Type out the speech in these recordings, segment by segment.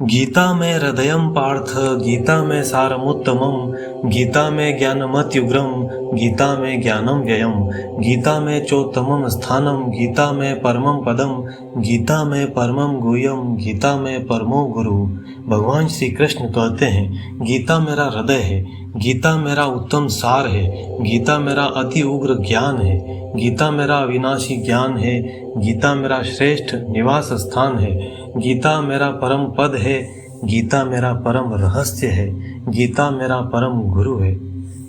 गीता में हृदयं पार्थ, गीता में सारमुत्तमम्, गीता में ज्ञानमत्युग्रम्, गीता में ज्ञानं व्ययम्, गीता में चोत्तमं स्थानं, गीता में परमं पदम्, गीता में परमं गुह्यम्, गीता में परमो गुरु। भगवान श्री कृष्ण कहते हैं, गीता मेरा हृदय है, गीता मेरा उत्तम सार है, गीता मेरा अति उग्र ज्ञान है, गीता मेरा अविनाशी ज्ञान है, गीता मेरा श्रेष्ठ निवास स्थान है, गीता मेरा परम पद है, गीता मेरा परम रहस्य है, गीता मेरा परम गुरु है।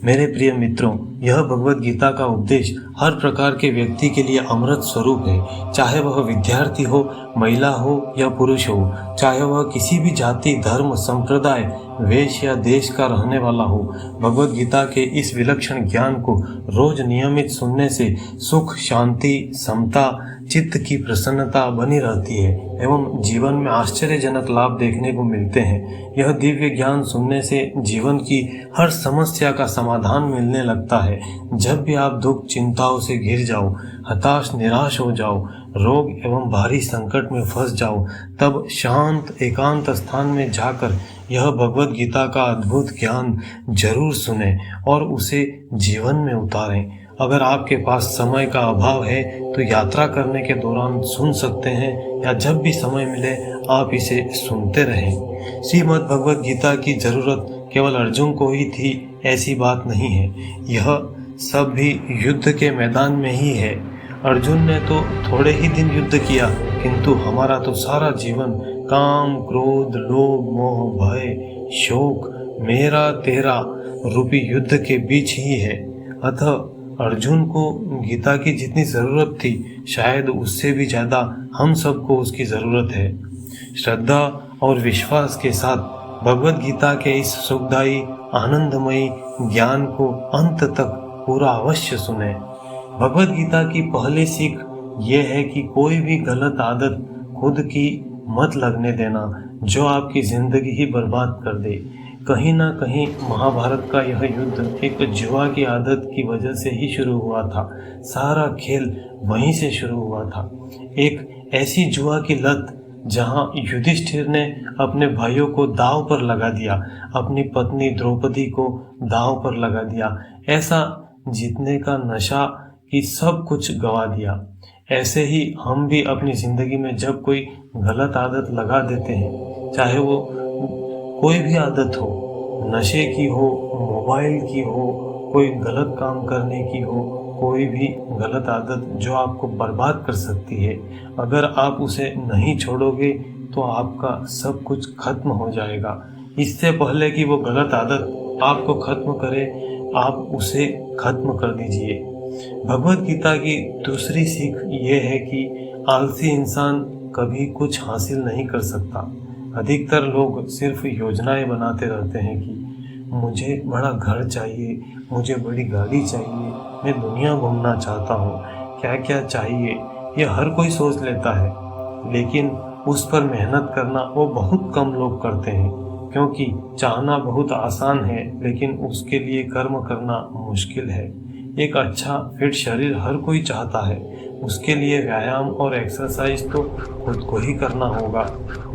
मेरे प्रिय मित्रों, यह भगवत गीता का उपदेश हर प्रकार के व्यक्ति के लिए अमृत स्वरूप है। चाहे वह विद्यार्थी हो, महिला हो या पुरुष हो, चाहे वह किसी भी जाति, धर्म, संप्रदाय, वेश या देश का रहने वाला हो, भगवत गीता के इस विलक्षण ज्ञान को रोज नियमित सुनने से सुख, शांति, समता, चित्त की प्रसन्नता बनी रहती है एवं जीवन में आश्चर्यजनक लाभ देखने को मिलते हैं। यह दिव्य ज्ञान सुनने से जीवन की हर समस्या का समाधान मिलने लगता है। जब भी आप दुख, चिंताओं से घिर जाओ, हताश, निराश हो जाओ, रोग एवं भारी संकट में फंस जाओ, तब शांत एकांत स्थान में जाकर यह भगवत गीता का अद्भुत ज्ञान जरूर सुने और उसे जीवन में उतारें। अगर आपके पास समय का अभाव है तो यात्रा करने के दौरान सुन सकते हैं या जब भी समय मिले आप इसे सुनते रहें। श्रीमद् भगवत गीता की जरूरत केवल अर्जुन को ही थी, ऐसी बात नहीं है। यह सब भी युद्ध के मैदान में ही है। अर्जुन ने तो थोड़े ही दिन युद्ध किया, किंतु हमारा तो सारा जीवन काम, क्रोध, लोभ, मोह, भय, शोक, मेरा तेरा रूपी युद्ध के बीच ही है। अतः अर्जुन को गीता की जितनी ज़रूरत थी, शायद उससे भी ज़्यादा हम सबको उसकी ज़रूरत है। श्रद्धा और विश्वास के साथ भगवत गीता के इस सुखदायी, आनंदमयी ज्ञान को अंत तक पूरा अवश्य सुने। भगवत गीता की पहली सीख ये है कि कोई भी गलत आदत खुद की मत लगने देना, जो आपकी ज़िंदगी ही बर्बाद कर दे। कहीं ना कहीं महाभारत का यह युद्ध एक जुआ की आदत की वजह से ही शुरू हुआ था। सारा खेल वहीं से शुरू हुआ था। एक ऐसी जुआ की लत जहां युधिष्ठिर ने अपने भाइयों को दांव पर लगा दिया, अपनी पत्नी द्रौपदी को दांव पर लगा दिया, ऐसा जीतने का नशा कि सब कुछ गवा दिया। ऐसे ही हम भी अपनी ज़िंदगी में जब कोई गलत आदत लगा देते हैं, चाहे वो कोई भी आदत हो, नशे की हो, मोबाइल की हो, कोई गलत काम करने की हो, कोई भी गलत आदत जो आपको बर्बाद कर सकती है, अगर आप उसे नहीं छोड़ोगे तो आपका सब कुछ खत्म हो जाएगा। इससे पहले कि वो गलत आदत आपको खत्म करे, आप उसे खत्म कर दीजिए। भगवत गीता की दूसरी सीख ये है कि आलसी इंसान कभी कुछ हासिल नहीं कर सकता। अधिकतर लोग सिर्फ योजनाएं बनाते रहते हैं कि मुझे बड़ा घर चाहिए, मुझे बड़ी गाड़ी चाहिए, मैं दुनिया घूमना चाहता हूँ, क्या क्या चाहिए, ये हर कोई सोच लेता है। लेकिन उस पर मेहनत करना वो बहुत कम लोग करते हैं, क्योंकि चाहना बहुत आसान है लेकिन उसके लिए कर्म करना मुश्किल है। एक अच्छा फिट शरीर हर कोई चाहता है, उसके लिए व्यायाम और एक्सरसाइज तो खुद को ही करना होगा।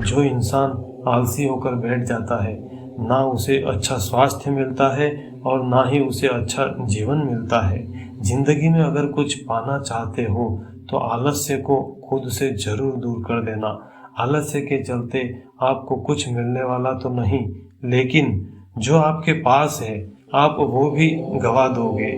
जो इंसान आलसी होकर बैठ जाता है, ना उसे अच्छा स्वास्थ्य मिलता है और ना ही उसे अच्छा जीवन मिलता है। जिंदगी में अगर कुछ पाना चाहते हो तो आलस्य को खुद से जरूर दूर कर देना। आलस्य के चलते आपको कुछ मिलने वाला तो नहीं, लेकिन जो आपके पास है आप वो भी गवा दोगे।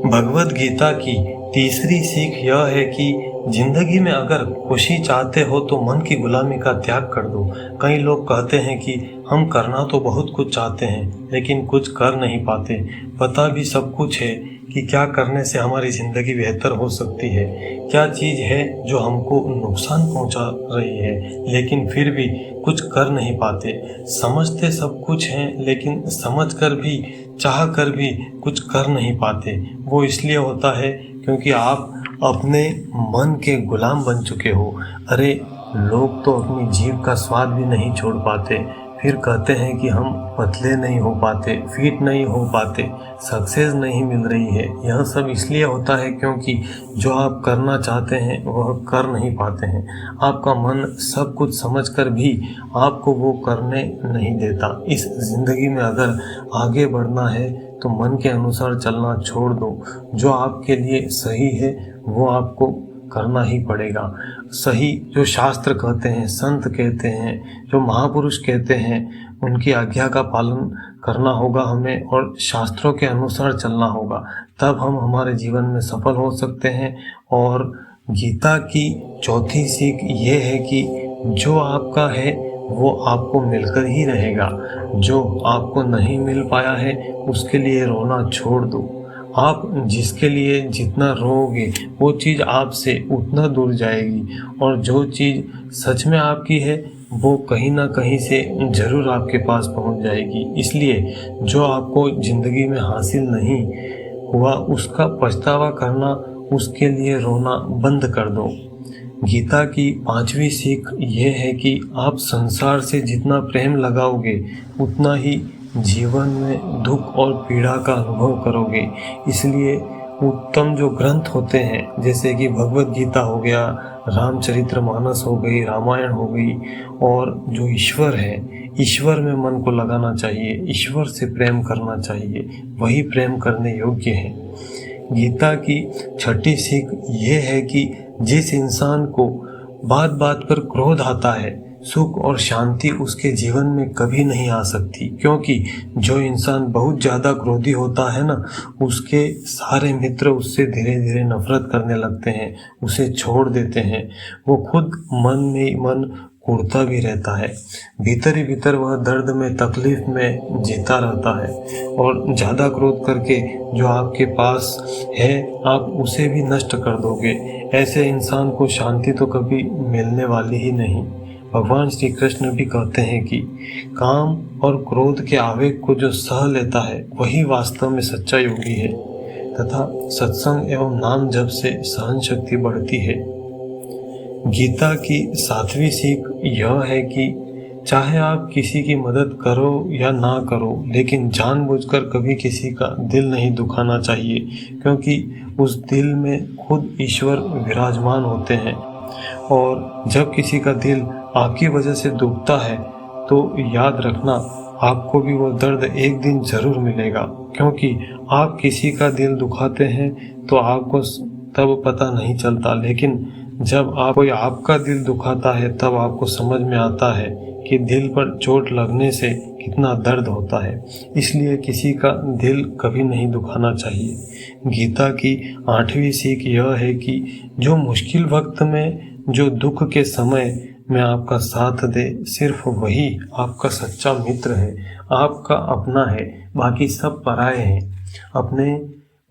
भगवत गीता की तीसरी सीख यह है कि जिंदगी में अगर खुशी चाहते हो तो मन की गुलामी का त्याग कर दो। कई लोग कहते हैं कि हम करना तो बहुत कुछ चाहते हैं लेकिन कुछ कर नहीं पाते। पता भी सब कुछ है कि क्या करने से हमारी ज़िंदगी बेहतर हो सकती है, क्या चीज़ है जो हमको नुकसान पहुंचा रही है, लेकिन फिर भी कुछ कर नहीं पाते। समझते सब कुछ हैं लेकिन समझकर भी, चाह कर भी कुछ कर नहीं पाते। वो इसलिए होता है क्योंकि आप अपने मन के गुलाम बन चुके हो। अरे लोग तो अपनी जीभ का स्वाद भी नहीं छोड़ पाते, फिर कहते हैं कि हम पतले नहीं हो पाते, फिट नहीं हो पाते, सक्सेस नहीं मिल रही है। यह सब इसलिए होता है क्योंकि जो आप करना चाहते हैं वह कर नहीं पाते हैं। आपका मन सब कुछ समझकर भी आपको वो करने नहीं देता। इस ज़िंदगी में अगर आगे बढ़ना है तो मन के अनुसार चलना छोड़ दो। जो आपके लिए सही है वो आपको करना ही पड़ेगा। सही जो शास्त्र कहते हैं, संत कहते हैं, जो महापुरुष कहते हैं, उनकी आज्ञा का पालन करना होगा हमें और शास्त्रों के अनुसार चलना होगा। तब हम हमारे जीवन में सफल हो सकते हैं। और गीता की चौथी सीख ये है कि जो आपका है वो आपको मिलकर ही रहेगा। जो आपको नहीं मिल पाया है उसके लिए रोना छोड़ दो। आप जिसके लिए जितना रोओगे वो चीज़ आपसे उतना दूर जाएगी, और जो चीज़ सच में आपकी है वो कहीं ना कहीं से ज़रूर आपके पास पहुंच जाएगी। इसलिए जो आपको ज़िंदगी में हासिल नहीं हुआ उसका पछतावा करना, उसके लिए रोना बंद कर दो। गीता की पांचवी सीख ये है कि आप संसार से जितना प्रेम लगाओगे उतना ही जीवन में दुख और पीड़ा का अनुभव करोगे। इसलिए उत्तम जो ग्रंथ होते हैं जैसे कि भगवत गीता हो गया, रामचरितमानस हो गई, रामायण हो गई, और जो ईश्वर है, ईश्वर में मन को लगाना चाहिए, ईश्वर से प्रेम करना चाहिए, वही प्रेम करने योग्य है। गीता की छठी सीख ये है कि जिस इंसान को बात बात पर क्रोध आता है, सुख और शांति उसके जीवन में कभी नहीं आ सकती। क्योंकि जो इंसान बहुत ज़्यादा क्रोधी होता है ना, उसके सारे मित्र उससे धीरे धीरे नफरत करने लगते हैं, उसे छोड़ देते हैं। वो खुद मन में मन कुढ़ता भी रहता है, भीतर ही भीतर वह दर्द में, तकलीफ में जीता रहता है। और ज़्यादा क्रोध करके जो आपके पास है आप उसे भी नष्ट कर दोगे। ऐसे इंसान को शांति तो कभी मिलने वाली ही नहीं। भगवान श्री कृष्ण भी कहते हैं कि काम और क्रोध के आवेग को जो सह लेता है वही वास्तव में सच्चा योगी है, तथा सत्संग एवं नाम जप से सहन शक्ति बढ़ती है। गीता की सातवीं सीख यह है कि चाहे आप किसी की मदद करो या ना करो, लेकिन जानबूझकर कभी किसी का दिल नहीं दुखाना चाहिए, क्योंकि उस दिल में खुद ईश्वर विराजमान होते हैं। और जब किसी का दिल आपकी वजह से दुखता है तो याद रखना, आपको भी वो दर्द एक दिन जरूर मिलेगा। क्योंकि आप किसी का दिल दुखाते हैं तो आपको तब पता नहीं चलता, लेकिन जब कोई आपका दिल दुखाता है तब आपको समझ में आता है कि दिल पर चोट लगने से कितना दर्द होता है। इसलिए किसी का दिल कभी नहीं दुखाना चाहिए। गीता की आठवीं सीख यह है कि जो मुश्किल वक्त में, जो दुख के समय में आपका साथ दे, सिर्फ वही आपका सच्चा मित्र है, आपका अपना है। बाकी सब पराये हैं। अपने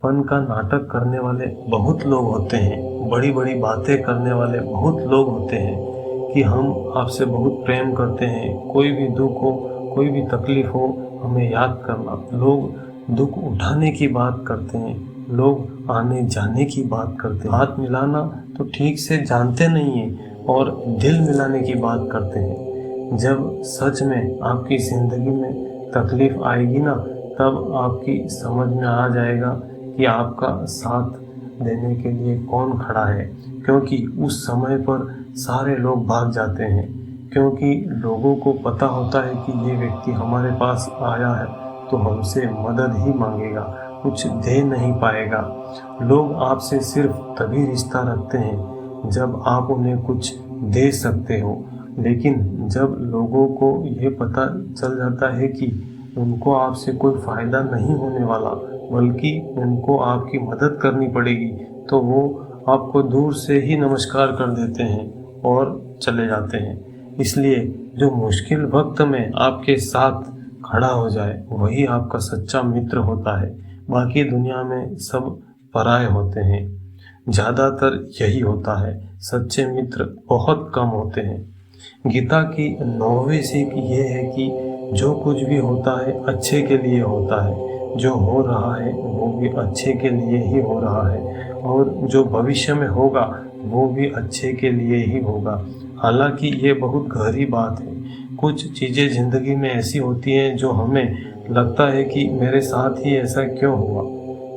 पन का नाटक करने वाले बहुत लोग होते हैं, बड़ी बड़ी बातें करने वाले बहुत लोग होते हैं कि हम आपसे बहुत प्रेम करते हैं, कोई भी दुख हो, कोई भी तकलीफ हो, हमें याद करना। लोग दुख उठाने की बात करते हैं, लोग आने जाने की बात करते हैं, हाथ मिलाना तो ठीक से जानते नहीं हैं और दिल मिलाने की बात करते हैं। जब सच में आपकी ज़िंदगी में तकलीफ आएगी ना, तब आपकी समझ में आ जाएगा कि आपका साथ देने के लिए कौन खड़ा है। क्योंकि उस समय पर सारे लोग भाग जाते हैं, क्योंकि लोगों को पता होता है कि ये व्यक्ति हमारे पास आया है तो हमसे मदद ही मांगेगा, कुछ दे नहीं पाएगा। लोग आपसे सिर्फ तभी रिश्ता रखते हैं जब आप उन्हें कुछ दे सकते हो। लेकिन जब लोगों को ये पता चल जाता है कि उनको आपसे कोई फ़ायदा नहीं होने वाला, बल्कि उनको आपकी मदद करनी पड़ेगी, तो वो आपको दूर से ही नमस्कार कर देते हैं और चले जाते हैं। इसलिए जो मुश्किल वक्त में आपके साथ खड़ा हो जाए वही आपका सच्चा मित्र होता है। बाकी दुनिया में सब पराये होते हैं। ज़्यादातर यही होता है, सच्चे मित्र बहुत कम होते हैं। गीता की 9वीं सीख ये है कि जो कुछ भी होता है अच्छे के लिए होता है, जो हो रहा है वो भी अच्छे के लिए ही हो रहा है, और जो भविष्य में होगा वो भी अच्छे के लिए ही होगा। हालांकि ये बहुत गहरी बात है। कुछ चीज़ें ज़िंदगी में ऐसी होती हैं जो हमें लगता है कि मेरे साथ ही ऐसा क्यों हुआ,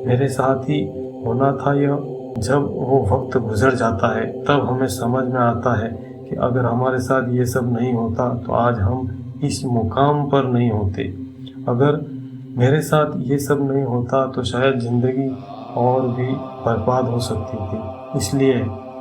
मेरे साथ ही होना था यह। जब वो वक्त गुजर जाता है तब हमें समझ में आता है कि अगर हमारे साथ ये सब नहीं होता तो आज हम इस मुकाम पर नहीं होते। अगर मेरे साथ ये सब नहीं होता तो शायद ज़िंदगी और भी बर्बाद हो सकती थी। इसलिए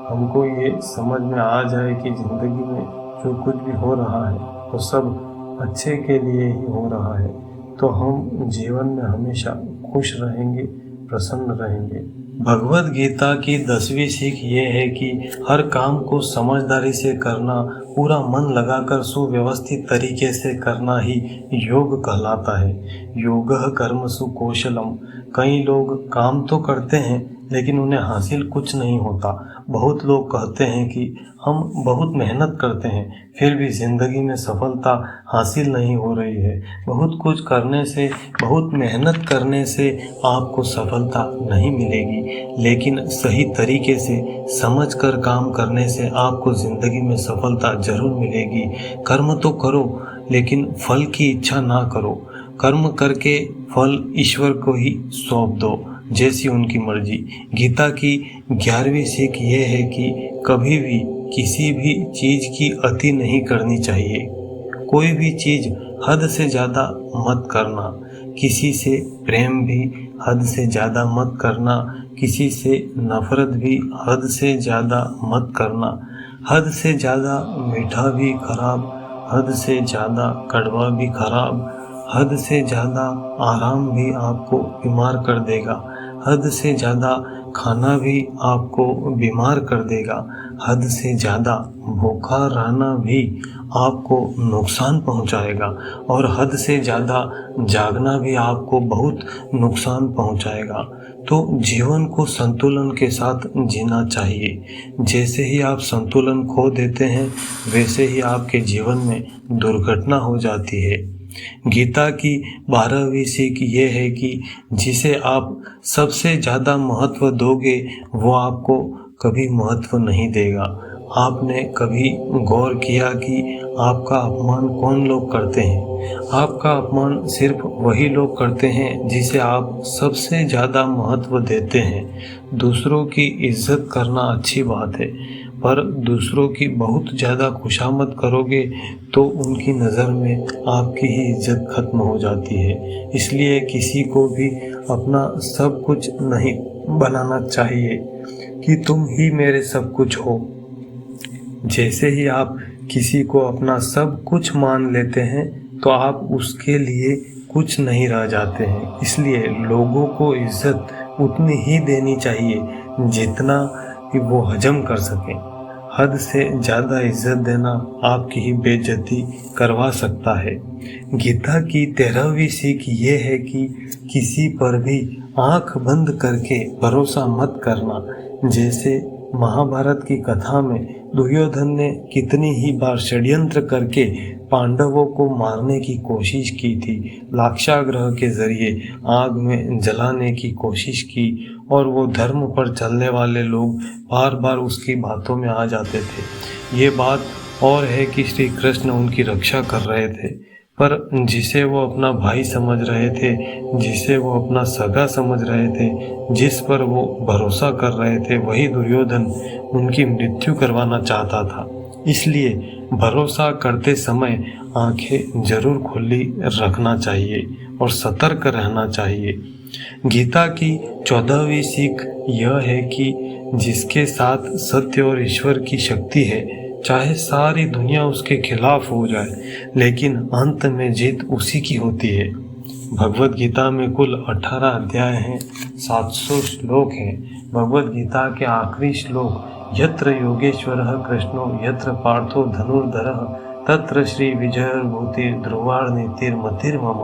हमको ये समझ में आ जाए कि ज़िंदगी में जो कुछ भी हो रहा है वो सब अच्छे के लिए ही हो रहा है, तो हम जीवन में हमेशा खुश रहेंगे, प्रसन्न रहेंगे। भगवद गीता की 10वीं सीख ये है कि हर काम को समझदारी से करना, पूरा मन लगाकर सुव्यवस्थित तरीके से करना ही योग कहलाता है। योगः कर्मसु कौशलम। कई लोग काम तो करते हैं लेकिन उन्हें हासिल कुछ नहीं होता। बहुत लोग कहते हैं कि हम बहुत मेहनत करते हैं फिर भी ज़िंदगी में सफलता हासिल नहीं हो रही है। बहुत कुछ करने से, बहुत मेहनत करने से आपको सफलता नहीं मिलेगी, लेकिन सही तरीके से समझकर काम करने से आपको ज़िंदगी में सफलता जरूर मिलेगी। कर्म तो करो लेकिन फल की इच्छा ना करो। कर्म करके फल ईश्वर को ही सौंप दो, जैसी उनकी मर्जी। गीता की 11वीं सीख ये है कि कभी भी किसी भी चीज़ की अति नहीं करनी चाहिए। कोई भी चीज़ हद से ज़्यादा मत करना। किसी से प्रेम भी हद से ज़्यादा मत करना, किसी से नफरत भी हद से ज़्यादा मत करना। हद से ज़्यादा मीठा भी खराब, हद से ज़्यादा कड़वा भी खराब, हद से ज़्यादा आराम भी आपको बीमार कर देगा, हद से ज़्यादा खाना भी आपको बीमार कर देगा, हद से ज़्यादा भूखा रहना भी आपको नुकसान पहुंचाएगा और हद से ज़्यादा जागना भी आपको बहुत नुकसान पहुंचाएगा। तो जीवन को संतुलन के साथ जीना चाहिए। जैसे ही आप संतुलन खो देते हैं वैसे ही आपके जीवन में दुर्घटना हो जाती है। गीता की 12वीं सीख ये है कि जिसे आप सबसे ज़्यादा महत्व दोगे वो आपको कभी महत्व नहीं देगा। आपने कभी गौर किया कि आपका अपमान कौन लोग करते हैं? आपका अपमान सिर्फ वही लोग करते हैं जिसे आप सबसे ज़्यादा महत्व देते हैं। दूसरों की इज्जत करना अच्छी बात है, पर दूसरों की बहुत ज़्यादा खुशामद करोगे तो उनकी नज़र में आपकी ही इज्जत खत्म हो जाती है। इसलिए किसी को भी अपना सब कुछ नहीं बनाना चाहिए कि तुम ही मेरे सब कुछ हो। जैसे ही आप किसी को अपना सब कुछ मान लेते हैं तो आप उसके लिए कुछ नहीं रह जाते हैं। इसलिए लोगों को इज्जत उतनी ही देनी चाहिए जितना कि वो हजम कर सकें। हद से ज़्यादा इज्जत देना आपकी ही बेइज्जती करवा सकता है। गीता की 13वीं सीख ये है कि किसी पर भी आंख बंद करके भरोसा मत करना। जैसे महाभारत की कथा में दुर्योधन ने कितनी ही बार षड्यंत्र करके पांडवों को मारने की कोशिश की थी, लाक्षागृह के जरिए आग में जलाने की कोशिश की, और वो धर्म पर चलने वाले लोग बार बार उसकी बातों में आ जाते थे। ये बात और है कि श्री कृष्ण उनकी रक्षा कर रहे थे, पर जिसे वो अपना भाई समझ रहे थे, जिसे वो अपना सगा समझ रहे थे, जिस पर वो भरोसा कर रहे थे, वही दुर्योधन उनकी मृत्यु करवाना चाहता था। इसलिए भरोसा करते समय आंखें जरूर खुली रखना चाहिए और सतर्क रहना चाहिए। गीता की 14वीं सीख यह है कि जिसके साथ सत्य और ईश्वर की शक्ति है, चाहे सारी दुनिया उसके खिलाफ हो जाए, लेकिन अंत में जीत उसी की होती है। भगवद गीता में कुल 18 अध्याय हैं, 700 श्लोक हैं। भगवद गीता के आखिरी श्लोक यत्र योगेश्वरः कृष्णो यत्र पार्थो धनुर्धरः तत्र श्री विजयर्भूति ध्रुवार्नीतिर्मतिर्मम।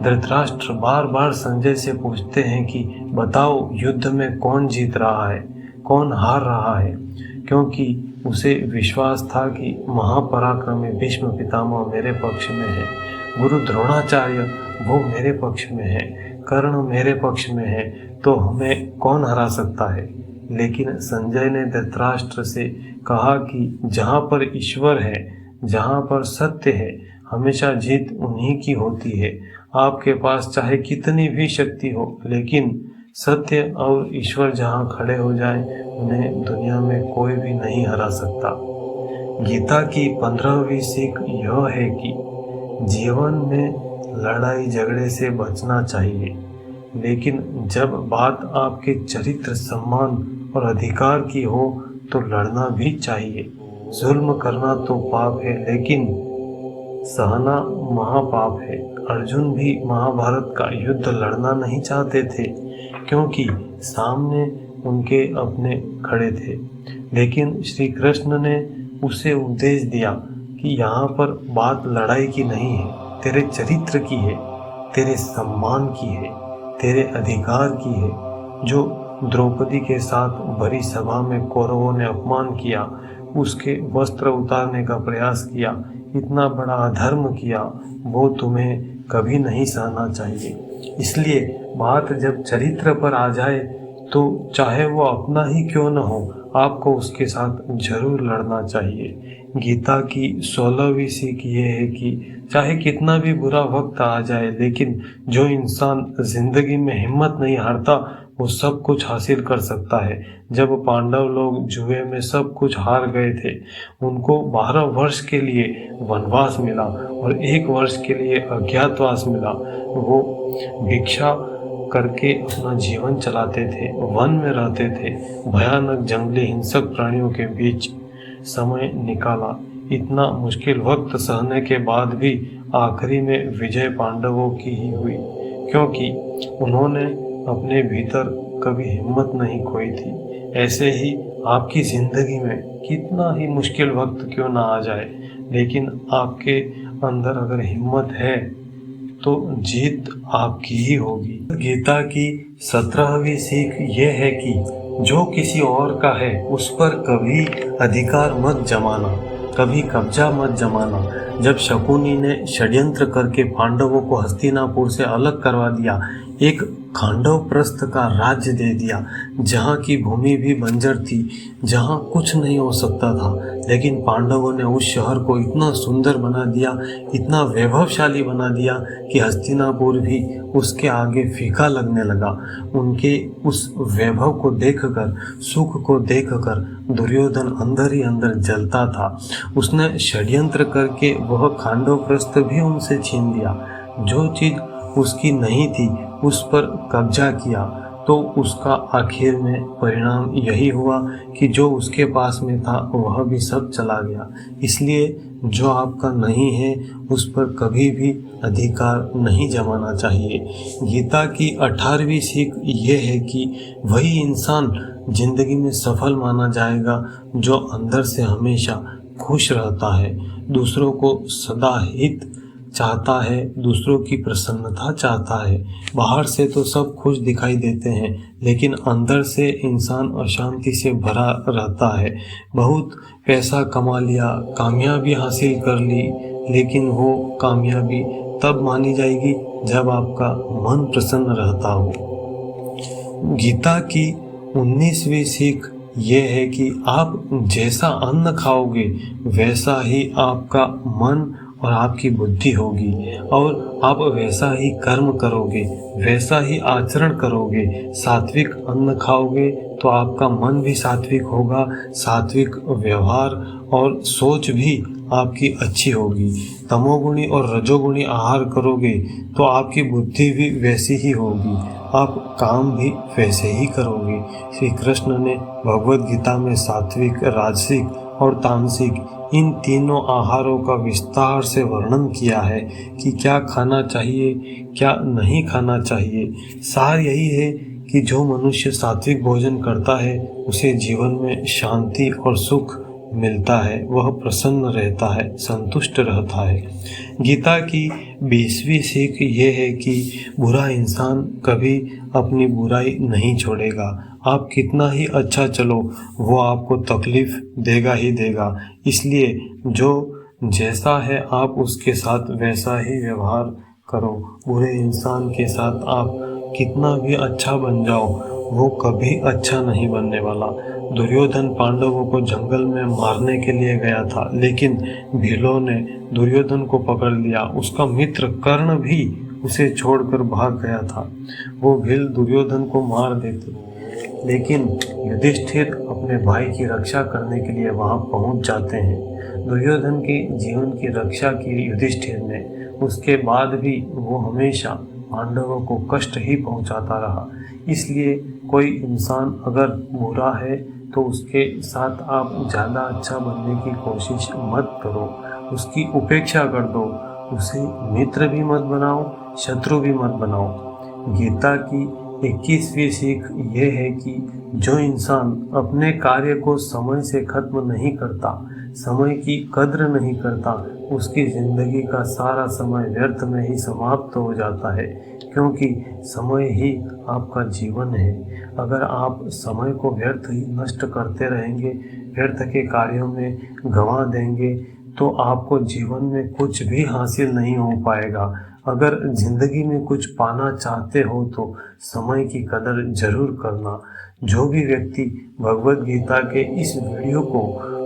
धृतराष्ट्र बार बार संजय से पूछते हैं कि बताओ युद्ध में कौन जीत रहा है, कौन हार रहा है, क्योंकि उसे विश्वास था कि महापराक्रमी भीष्म पितामह मेरे पक्ष में है, गुरु द्रोणाचार्य वो मेरे पक्ष में है, कर्ण मेरे पक्ष में है, तो हमें कौन हरा सकता है। लेकिन संजय ने धृतराष्ट्र से कहा कि जहाँ पर ईश्वर है जहाँ पर सत्य है हमेशा जीत उन्हीं की होती है। आपके पास चाहे कितनी भी शक्ति हो, लेकिन सत्य और ईश्वर जहाँ खड़े हो जाए उन्हें दुनिया में कोई भी नहीं हरा सकता। गीता की 15वीं सीख यह है कि जीवन में लड़ाई झगड़े से बचना चाहिए, लेकिन जब बात आपके चरित्र, सम्मान और अधिकार की हो तो लड़ना भी चाहिए। जुल्म करना तो पाप है, लेकिन सहना महापाप है। अर्जुन भी महाभारत का युद्ध लड़ना नहीं चाहते थे, क्योंकि सामने उनके अपने खड़े थे, लेकिन श्री कृष्ण ने उसे उपदेश दिया कि यहाँ पर बात लड़ाई की नहीं है, तेरे चरित्र की है, तेरे सम्मान की है, तेरे अधिकार की है। जो द्रौपदी के साथ भरी सभा में कौरवों ने अपमान किया, उसके वस्त्र उतारने का प्रयास किया, इतना बड़ा अधर्म किया, वो तुम्हें कभी नहीं सहना चाहिए। इसलिए बात जब चरित्र पर आ जाए तो चाहे वो अपना ही क्यों न हो, आपको उसके साथ जरूर लड़ना चाहिए। गीता की 16वीं सीख ये है कि चाहे कितना भी बुरा वक्त आ जाए, लेकिन जो इंसान जिंदगी में हिम्मत नहीं हारता वो सब कुछ हासिल कर सकता है। जब पांडव लोग जुए में सब कुछ हार गए थे, उनको 12 वर्ष के लिए वनवास मिला और 1 वर्ष के लिए अज्ञातवास मिला। वो भिक्षा करके अपना जीवन चलाते थे, वन में रहते थे, भयानक जंगली हिंसक प्राणियों के बीच समय निकाला। इतना मुश्किल वक्त सहने के बाद भी आखिरी में विजय पांडवों की ही हुई, क्योंकि उन्होंने अपने भीतर कभी हिम्मत नहीं खोई थी। ऐसे ही आपकी जिंदगी में कितना ही मुश्किल वक्त क्यों ना आ जाए, लेकिन आपके अंदर अगर हिम्मत है तो जीत आपकी ही होगी। गीता की 17वीं सीख ये है कि जो किसी और का है उस पर कभी अधिकार मत जमाना, कभी कब्जा मत जमाना। जब शकुनी ने षड्यंत्र करके पांडवों को हस्तिनापुर से अलग करवा दिया, एक खांडव प्रस्थ का राज्य दे दिया, जहाँ की भूमि भी बंजर थी, जहाँ कुछ नहीं हो सकता था, लेकिन पांडवों ने उस शहर को इतना सुंदर बना दिया, इतना वैभवशाली बना दिया कि हस्तिनापुर भी उसके आगे फीका लगने लगा। उनके उस वैभव को देखकर, सुख को देखकर दुर्योधन अंदर ही अंदर जलता था। उसने षड्यंत्र करके वह खांडव प्रस्थ भी उनसे छीन लिया। जो चीज उसकी नहीं थी उस पर कब्जा किया, तो उसका आखिर में परिणाम यही हुआ कि जो उसके पास में था वह भी सब चला गया। इसलिए जो आपका नहीं है उस पर कभी भी अधिकार नहीं जमाना चाहिए। गीता की 18वीं सीख ये है कि वही इंसान जिंदगी में सफल माना जाएगा जो अंदर से हमेशा खुश रहता है, दूसरों को सदा हित चाहता है, दूसरों की प्रसन्नता चाहता है। बाहर से तो सब खुश दिखाई देते हैं, लेकिन अंदर से इंसान अशांति से भरा रहता है। बहुत पैसा कमा लिया, कामयाबी हासिल कर ली, लेकिन वो कामयाबी तब मानी जाएगी जब आपका मन प्रसन्न रहता हो। गीता की 19वीं सीख ये है कि आप जैसा अन्न खाओगे वैसा ही आपका मन और आपकी बुद्धि होगी, और आप वैसा ही कर्म करोगे, वैसा ही आचरण करोगे। सात्विक अन्न खाओगे तो आपका मन भी सात्विक होगा, सात्विक व्यवहार और सोच भी आपकी अच्छी होगी। तमोगुणी और रजोगुणी आहार करोगे तो आपकी बुद्धि भी वैसी ही होगी, आप काम भी वैसे ही करोगे। श्री कृष्ण ने भगवद गीता में सात्विक, राजसिक और तामसिक इन तीनों आहारों का विस्तार से वर्णन किया है कि क्या खाना चाहिए, क्या नहीं खाना चाहिए। सार यही है कि जो मनुष्य सात्विक भोजन करता है उसे जीवन में शांति और सुख मिलता है, वह प्रसन्न रहता है, संतुष्ट रहता है। गीता की 20वीं सीख ये है कि बुरा इंसान कभी अपनी बुराई नहीं छोड़ेगा। आप कितना ही अच्छा चलो वो आपको तकलीफ देगा ही देगा। इसलिए जो जैसा है आप उसके साथ वैसा ही व्यवहार करो। बुरे इंसान के साथ आप कितना भी अच्छा बन जाओ, वो कभी अच्छा नहीं बनने वाला। दुर्योधन पांडवों को जंगल में मारने के लिए गया था, लेकिन भीलों ने दुर्योधन को पकड़ लिया। उसका मित्र कर्ण भी उसे छोड़कर भाग गया था। वो भील दुर्योधन को मार देते, लेकिन युधिष्ठिर अपने भाई की रक्षा करने के लिए वहां पहुंच जाते हैं। दुर्योधन के जीवन की रक्षा की युधिष्ठिर ने, उसके बाद भी वो हमेशा पांडवों को कष्ट ही पहुंचाता रहा। इसलिए कोई इंसान अगर बुरा है तो उसके साथ आप ज़्यादा अच्छा बनने की कोशिश मत करो, उसकी उपेक्षा कर दो। उसे मित्र भी मत बनाओ, शत्रु भी मत बनाओ। गीता की 21वीं सीख ये है कि जो इंसान अपने कार्य को समय से खत्म नहीं करता, समय की कद्र नहीं करता, उसकी जिंदगी का सारा समय व्यर्थ में ही समाप्त हो जाता है, क्योंकि समय ही आपका जीवन है। अगर आप समय को व्यर्थ ही नष्ट करते रहेंगे, व्यर्थ के कार्यों में गंवा देंगे, तो आपको जीवन में कुछ भी हासिल नहीं हो पाएगा। अगर जिंदगी में कुछ पाना चाहते हो तो समय की कदर जरूर करना। जो भी व्यक्ति भगवत गीता के इस वीडियो को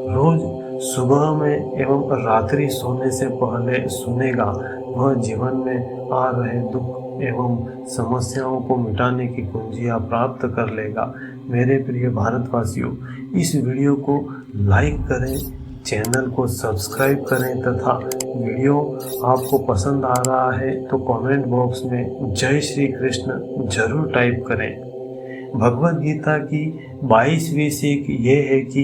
रोज सुबह में एवं रात्रि सोने से पहले सुनेगा, वह जीवन में आ रहे दुख एवं समस्याओं को मिटाने की कुंजियां प्राप्त कर लेगा। मेरे प्रिय भारतवासियों, इस वीडियो को लाइक करें, चैनल को सब्सक्राइब करें तथा वीडियो आपको पसंद आ रहा है तो कमेंट बॉक्स में जय श्री कृष्ण जरूर टाइप करें। भगवत गीता की 22वीं सीख ये है कि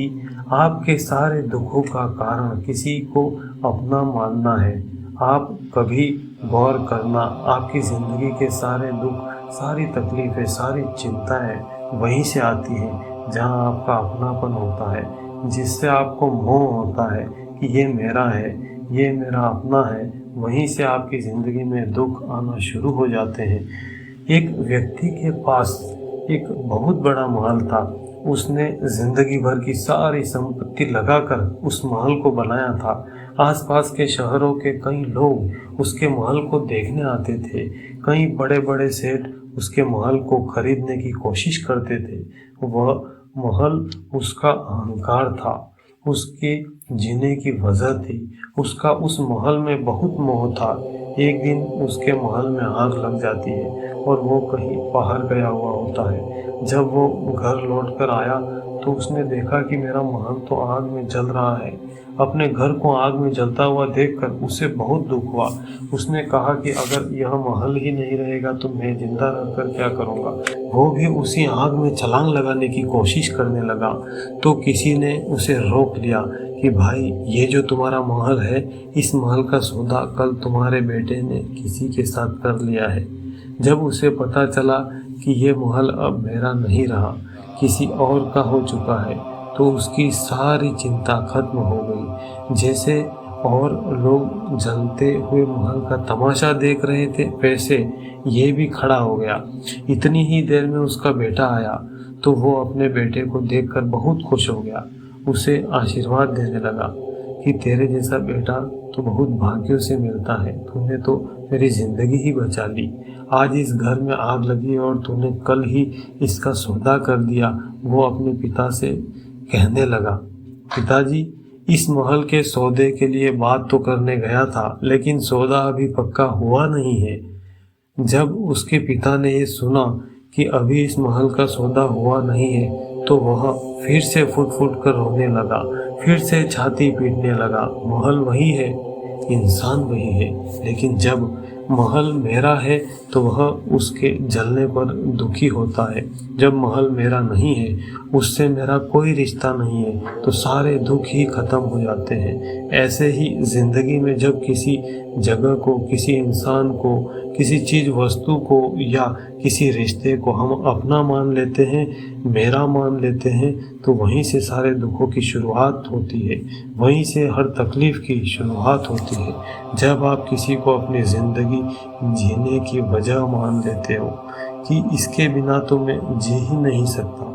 आपके सारे दुखों का कारण किसी को अपना मानना है। आप कभी गौर करना, आपकी ज़िंदगी के सारे दुख, सारी तकलीफ़ें, सारी चिंताएं वहीं से आती हैं जहां आपका अपनापन होता है, जिससे आपको मोह होता है कि ये मेरा है, ये मेरा अपना है। वहीं से आपकी ज़िंदगी में दुख आना शुरू हो जाते हैं। एक व्यक्ति के पास एक बहुत बड़ा महल था। उसने जिंदगी भर की सारी संपत्ति लगाकर उस महल को बनाया था। आसपास के शहरों के कई लोग उसके महल को देखने आते थे। कई बड़े बड़े सेठ उसके महल को खरीदने की कोशिश करते थे। वह महल उसका अहंकार था, उसके जीने की वजह थी। उसका उस महल में बहुत मोह था। एक दिन उसके महल में आग लग जाती है और वो कहीं बाहर गया हुआ होता है। जब वो घर लौट कर आया तो उसने देखा कि मेरा महल तो आग में जल रहा है। अपने घर को आग में जलता हुआ देखकर उसे बहुत दुख हुआ। उसने कहा कि अगर यह महल ही नहीं रहेगा तो मैं जिंदा रहकर क्या करूँगा। वो भी उसी आग में छलांग लगाने की कोशिश करने लगा तो किसी ने उसे रोक लिया कि भाई, ये जो तुम्हारा महल है, इस महल का सौदा कल तुम्हारे बेटे ने किसी के साथ कर लिया है। जब उसे पता चला कि ये महल अब मेरा नहीं रहा, किसी और का हो चुका है, तो उसकी सारी चिंता खत्म हो गई। जैसे और लोग जलते हुए महल का तमाशा देख रहे थे, वैसे ये भी खड़ा हो गया। इतनी ही देर में उसका बेटा आया तो वो अपने बेटे को देखकर बहुत खुश हो गया। उसे आशीर्वाद देने लगा कि तेरे जैसा बेटा तो बहुत भाग्यों से मिलता है। तूने तो मेरी जिंदगी ही बचा ली। आज इस घर में आग लगी और तूने कल ही इसका सौदा कर दिया। वो अपने पिता से कहने लगा, पिताजी, इस महल के सौदे के लिए बात तो करने गया था, लेकिन सौदा अभी पक्का हुआ नहीं है। जब उसके पिता ने ये सुना कि अभी इस महल का सौदा हुआ नहीं है तो वह फिर से फुट फुट कर रोने लगा, फिर से छाती पीटने लगा। महल वही है, इंसान वही है, लेकिन जब महल मेरा है तो वह उसके जलने पर दुखी होता है। जब महल मेरा नहीं है, उससे मेरा कोई रिश्ता नहीं है, तो सारे दुख ही खत्म हो जाते हैं। ऐसे ही जिंदगी में जब किसी जगह को, किसी इंसान को, किसी चीज वस्तु को या किसी रिश्ते को हम अपना मान लेते हैं, मेरा मान लेते हैं, तो वहीं से सारे दुखों की शुरुआत होती है, वहीं से हर तकलीफ की शुरुआत होती है। जब आप किसी को अपनी ज़िंदगी जीने की वजह मान लेते हो कि इसके बिना तो मैं जी ही नहीं सकता,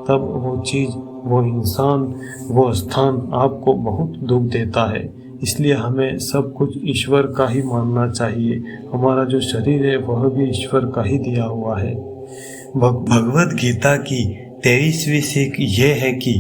तब वो चीज़, वो इंसान, वो स्थान आपको बहुत दुख देता है। इसलिए हमें सब कुछ ईश्वर का ही मानना चाहिए। हमारा जो शरीर है वह भी ईश्वर का ही दिया हुआ है। भगवत गीता की 23वीं सीख ये है कि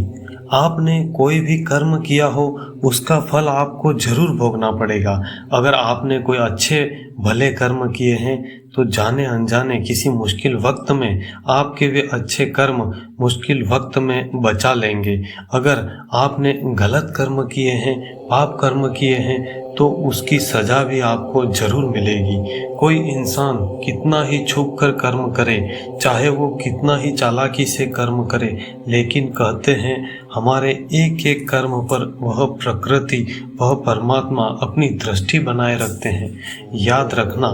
आपने कोई भी कर्म किया हो उसका फल आपको जरूर भोगना पड़ेगा। अगर आपने कोई अच्छे भले कर्म किए हैं तो जाने अनजाने किसी मुश्किल वक्त में आपके वे अच्छे कर्म मुश्किल वक्त में बचा लेंगे। अगर आपने गलत कर्म किए हैं, पाप कर्म किए हैं, तो उसकी सजा भी आपको जरूर मिलेगी। कोई इंसान कितना ही छुप कर कर्म करे, चाहे वो कितना ही चालाकी से कर्म करे, लेकिन कहते हैं हमारे एक एक कर्म पर वह प्रकृति, वह परमात्मा अपनी दृष्टि बनाए रखते हैं। याद रखना,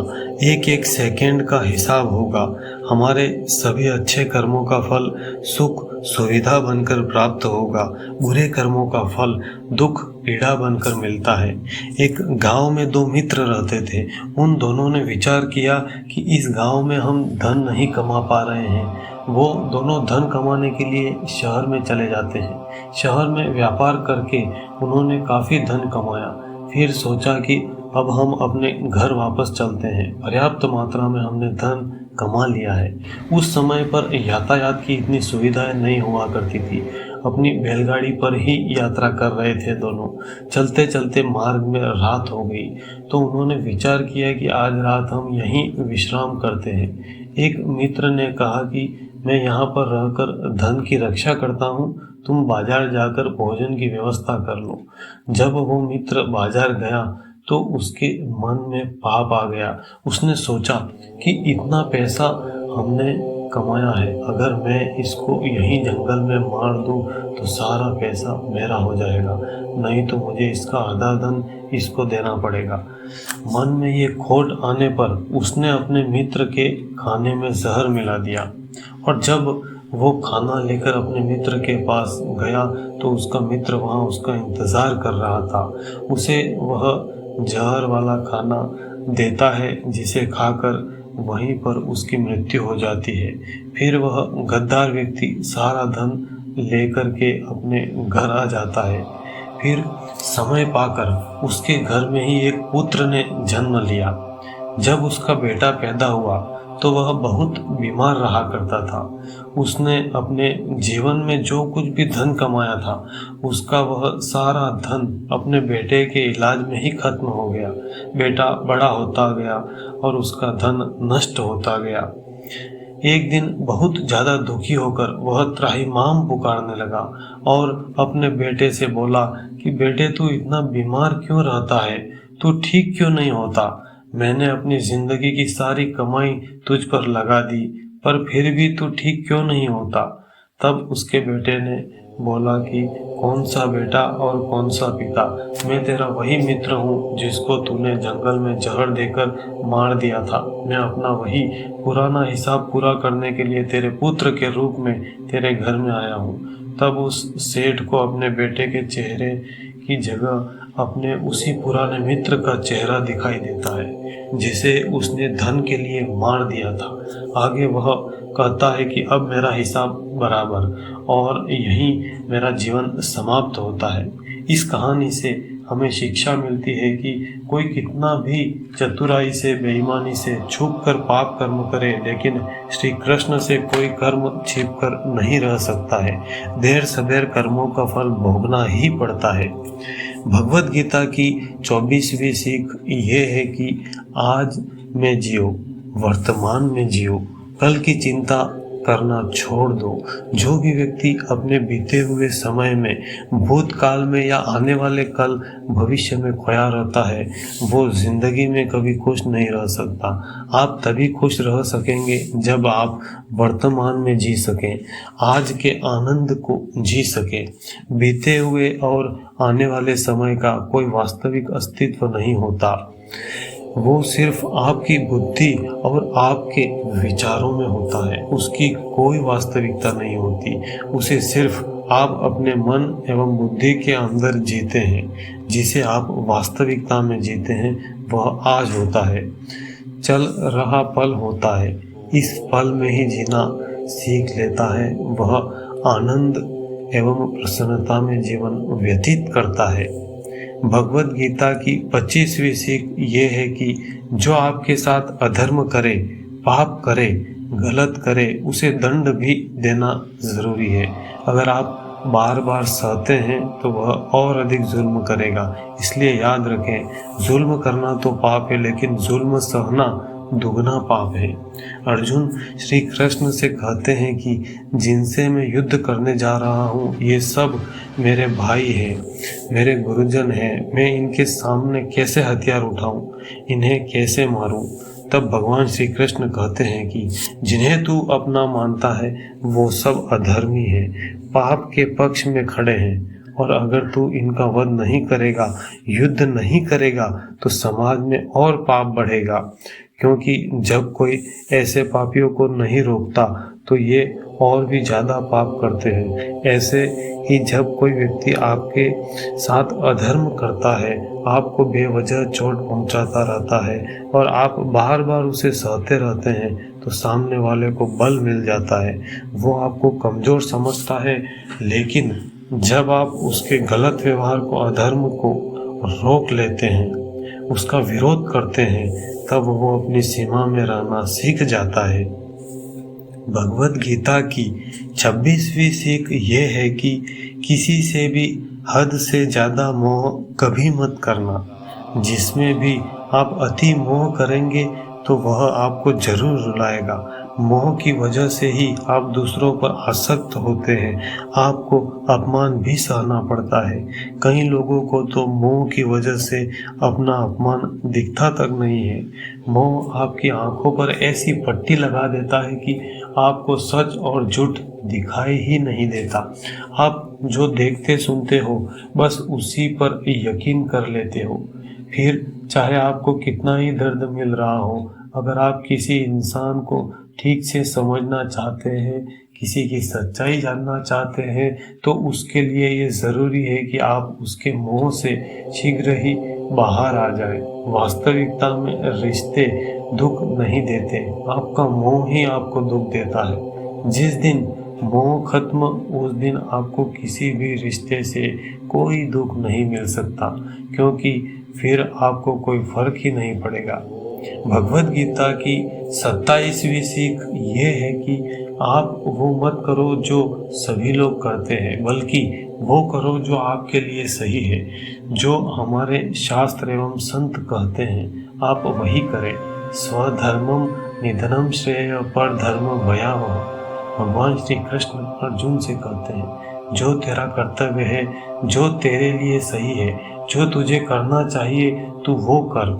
एक एक सेकंड का हिसाब होगा। हमारे सभी अच्छे कर्मों का फल सुख सुविधा बनकर प्राप्त होगा, बुरे कर्मों का फल दुख पीड़ा बनकर मिलता है। एक गांव में दो मित्र रहते थे। उन दोनों ने विचार किया कि इस गांव में हम धन नहीं कमा पा रहे हैं। वो दोनों धन कमाने के लिए शहर में चले जाते हैं। शहर में व्यापार करके उन्होंने काफ़ी धन कमाया। फिर सोचा कि अब हम अपने घर वापस चलते हैं, पर्याप्त मात्रा में हमने धन कमा लिया है। उस समय पर यातायात की इतनी सुविधाएं नहीं हुआ करती थी। अपनी बैलगाड़ी पर ही यात्रा कर रहे थे दोनों। चलते चलते मार्ग में रात हो गई तो उन्होंने विचार किया कि आज रात हम यहीं विश्राम करते हैं। एक मित्र ने कहा कि मैं यहाँ पर रहकर धन की रक्षा करता हूँ, तुम बाजार जाकर भोजन की व्यवस्था कर लो। जब वो मित्र बाजार गया तो उसके मन में पाप आ गया। उसने सोचा कि इतना पैसा हमने कमाया है, अगर मैं इसको यहीं जंगल में मार दूं तो सारा पैसा मेरा हो जाएगा, नहीं तो मुझे इसका आधा धन इसको देना पड़ेगा। मन में ये खोट आने पर उसने अपने मित्र के खाने में जहर मिला दिया और जब वो खाना लेकर अपने मित्र के पास गया तो उसका मित्र वहाँ उसका इंतज़ार कर रहा था। उसे वह जहर वाला खाना देता है जिसे खाकर वहीं पर उसकी मृत्यु हो जाती है। फिर वह गद्दार व्यक्ति सारा धन लेकर के अपने घर आ जाता है। फिर समय पाकर उसके घर में ही एक पुत्र ने जन्म लिया। जब उसका बेटा पैदा हुआ तो वह बहुत बीमार रहा करता था। उसने अपने जीवन में जो कुछ भी धन कमाया था उसका वह सारा धन अपने बेटे के इलाज में ही खत्म हो गया। बेटा बड़ा होता गया और उसका धन नष्ट होता गया। एक दिन बहुत ज़्यादा दुखी होकर वह त्राहिमाम पुकारने लगा और अपने बेटे से बोला कि बेटे, तू इतना बीमार क्यों रहता है, तू ठीक क्यों नहीं होता? मैंने अपनी जिंदगी की सारी कमाई तुझ पर लगा दी, पर फिर भी तू ठीक क्यों नहीं होता? तब उसके बेटे ने बोला कि कौन सा बेटा और कौन सा पिता, मैं तेरा वही मित्र हूँ जिसको तूने जंगल में जहर देकर मार दिया था। मैं अपना वही पुराना हिसाब पूरा करने के लिए तेरे पुत्र के रूप में तेरे घर में आया हूँ। तब उस सेठ को अपने बेटे के चेहरे की जगह अपने उसी पुराने मित्र का चेहरा दिखाई देता है जिसे उसने धन के लिए मार दिया था। आगे वह कहता है कि अब मेरा हिसाब बराबर और यहीं मेरा जीवन समाप्त होता है। इस कहानी से हमें शिक्षा मिलती है कि कोई कितना भी चतुराई से, बेईमानी से छुप कर पाप कर्म करे, लेकिन श्री कृष्ण से कोई कर्म छिप कर नहीं रह सकता है। देर सबेर कर्मों का फल भोगना ही पड़ता है। भगवत गीता की 24वीं सीख ये है कि आज में जियो, वर्तमान में जियो, कल की चिंता करना छोड़ दो। जो भी व्यक्ति अपने बीते हुए समय में, भूतकाल में या आने वाले कल भविष्य में खोया रहता है वो जिंदगी में कभी खुश नहीं रह सकता। आप तभी खुश रह सकेंगे जब आप वर्तमान में जी सकें, आज के आनंद को जी सकें। बीते हुए और आने वाले समय का कोई वास्तविक अस्तित्व नहीं होता, वो सिर्फ आपकी बुद्धि और आपके विचारों में होता है। उसकी कोई वास्तविकता नहीं होती, उसे सिर्फ आप अपने मन एवं बुद्धि के अंदर जीते हैं। जिसे आप वास्तविकता में जीते हैं वह आज होता है, चल रहा पल होता है। इस पल में ही जीना सीख लेता है, वह आनंद एवं प्रसन्नता में जीवन व्यतीत करता है। भगवत गीता की 25वीं सीख ये है कि जो आपके साथ अधर्म करे, पाप करे, गलत करे उसे दंड भी देना ज़रूरी है। अगर आप बार बार सहते हैं तो वह और अधिक जुल्म करेगा। इसलिए याद रखें, जुल्म करना तो पाप है, लेकिन जुल्म सहना दुगना पाप है। अर्जुन श्री कृष्ण से कहते हैं कि जिनसे मैं युद्ध करने जा रहा हूँ ये सब मेरे भाई हैं, मेरे गुरुजन हैं। मैं इनके सामने कैसे हथियार उठाऊं, इन्हें कैसे मारूं? तब भगवान श्री कृष्ण कहते हैं कि जिन्हें तू अपना मानता है वो सब अधर्मी है, पाप के पक्ष में खड़े हैं। और अगर तू इनका वध नहीं करेगा, युद्ध नहीं करेगा, तो समाज में और पाप बढ़ेगा। क्योंकि जब कोई ऐसे पापियों को नहीं रोकता तो ये और भी ज़्यादा पाप करते हैं। ऐसे ही जब कोई व्यक्ति आपके साथ अधर्म करता है, आपको बेवजह चोट पहुंचाता रहता है और आप बार बार उसे सहते रहते हैं, तो सामने वाले को बल मिल जाता है। वो आपको कमज़ोर समझता है, लेकिन जब आप उसके गलत व्यवहार को, अधर्म को रोक लेते हैं, उसका विरोध करते हैं, तब वो अपनी सीमा में रहना सीख जाता है। भगवत गीता की 26वीं सीख ये है कि किसी से भी हद से ज़्यादा मोह कभी मत करना। जिसमें भी आप अति मोह करेंगे तो वह आपको जरूर रुलाएगा। मोह की वजह से ही आप दूसरों पर आसक्त होते हैं, आपको अपमान भी सहना पड़ता है। कई लोगों को तो मोह की वजह से अपना अपमान दिखता तक नहीं है। मोह आपकी आंखों पर ऐसी पट्टी लगा देता है कि आपको सच और झूठ दिखाई ही नहीं देता। आप जो देखते सुनते हो बस उसी पर यकीन कर लेते हो। फिर चाहे आपको कितना ही दर्द मिल रहा हो, अगर आप किसी इंसान को ठीक से समझना चाहते हैं, किसी की सच्चाई जानना चाहते हैं, तो उसके लिए ये ज़रूरी है कि आप उसके मोह से शीघ्र ही बाहर आ जाए। वास्तविकता में रिश्ते दुख नहीं देते, आपका मोह ही आपको दुख देता है। जिस दिन मोह खत्म, उस दिन आपको किसी भी रिश्ते से कोई दुख नहीं मिल सकता, क्योंकि फिर आपको कोई फर्क ही नहीं पड़ेगा। भगवत गीता की 27वीं सीख ये है कि आप वो मत करो जो सभी लोग करते हैं, बल्कि वो करो जो आपके लिए सही है। जो हमारे शास्त्र एवं संत कहते हैं आप वही करें। स्वधर्मम निधनम श्रेय पर धर्म भयावह। भगवान श्री कृष्ण अर्जुन से कहते हैं जो तेरा कर्तव्य है, जो तेरे लिए सही है, जो तुझे करना चाहिए तू वो कर।